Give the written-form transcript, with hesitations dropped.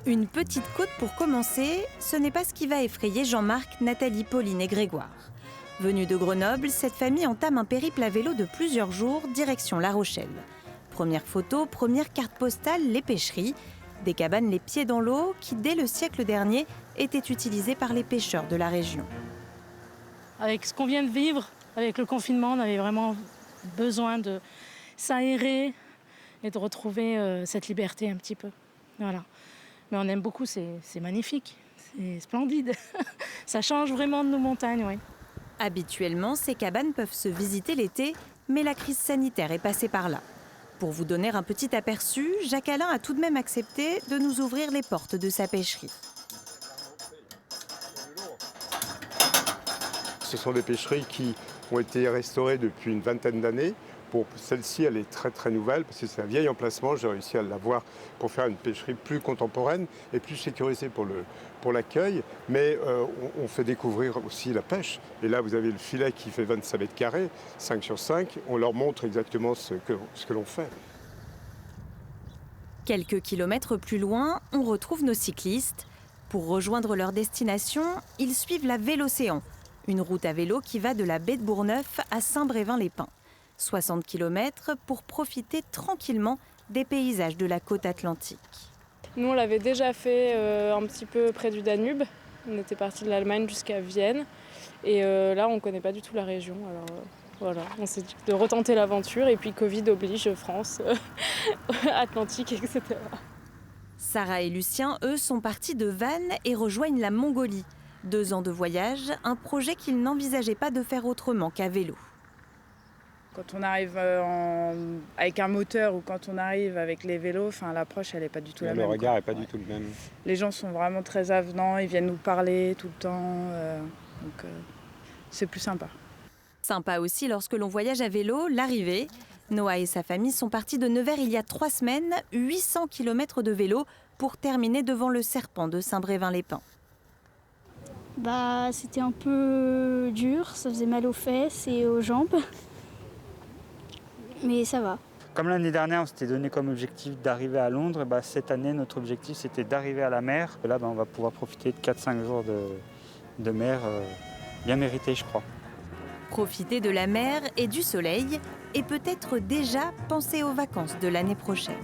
Une petite côte pour commencer, ce n'est pas ce qui va effrayer Jean-Marc, Nathalie, Pauline et Grégoire. Venus de Grenoble, cette famille entame un périple à vélo de plusieurs jours, direction La Rochelle. Première photo, première carte postale, les pêcheries. Des cabanes les pieds dans l'eau qui, dès le siècle dernier, étaient utilisées par les pêcheurs de la région. Avec ce qu'on vient de vivre, avec le confinement, on avait vraiment besoin de s'aérer et de retrouver cette liberté un petit peu. Voilà. Mais on aime beaucoup, c'est magnifique, c'est splendide. Ça change vraiment de nos montagnes, oui. Habituellement, ces cabanes peuvent se visiter l'été, mais la crise sanitaire est passée par là. Pour vous donner un petit aperçu, Jacques Alain a tout de même accepté de nous ouvrir les portes de sa pêcherie. Ce sont des pêcheries qui ont été restaurées depuis une vingtaine d'années. Pour celle-ci, elle est très très nouvelle parce que c'est un vieil emplacement. J'ai réussi à l'avoir pour faire une pêcherie plus contemporaine et plus sécurisée pour l'accueil. Mais on fait découvrir aussi la pêche. Et là, vous avez le filet qui fait 25 mètres carrés, 5 sur 5. On leur montre exactement ce que l'on fait. Quelques kilomètres plus loin, on retrouve nos cyclistes. Pour rejoindre leur destination, ils suivent la Vélocéan, une route à vélo qui va de la baie de Bourgneuf à Saint-Brévin-les-Pins. 60 km pour profiter tranquillement des paysages de la côte atlantique. Nous, on l'avait déjà fait un petit peu près du Danube. On était parti de l'Allemagne jusqu'à Vienne. Et là, on ne connaît pas du tout la région. Alors voilà, on s'est dit de retenter l'aventure. Et puis, Covid oblige, France, Atlantique, etc. Sarah et Lucien, eux, sont partis de Vannes et rejoignent la Mongolie. 2 ans de voyage, un projet qu'ils n'envisageaient pas de faire autrement qu'à vélo. Quand on arrive avec un moteur ou quand on arrive avec les vélos, l'approche elle n'est pas du tout la même. Le regard n'est pas du tout le même. Les gens sont vraiment très avenants, ils viennent nous parler tout le temps, donc c'est plus sympa. Sympa aussi lorsque l'on voyage à vélo, l'arrivée. Noah et sa famille sont partis de Nevers il y a 3 semaines, 800 km de vélo pour terminer devant le Serpent de Saint-Brévin-les-Pins. C'était un peu dur, ça faisait mal aux fesses et aux jambes. Mais ça va. Comme l'année dernière, on s'était donné comme objectif d'arriver à Londres, cette année, notre objectif, c'était d'arriver à la mer. Et là, on va pouvoir profiter de 4-5 jours de mer, bien mérités, je crois. Profiter de la mer et du soleil, et peut-être déjà penser aux vacances de l'année prochaine.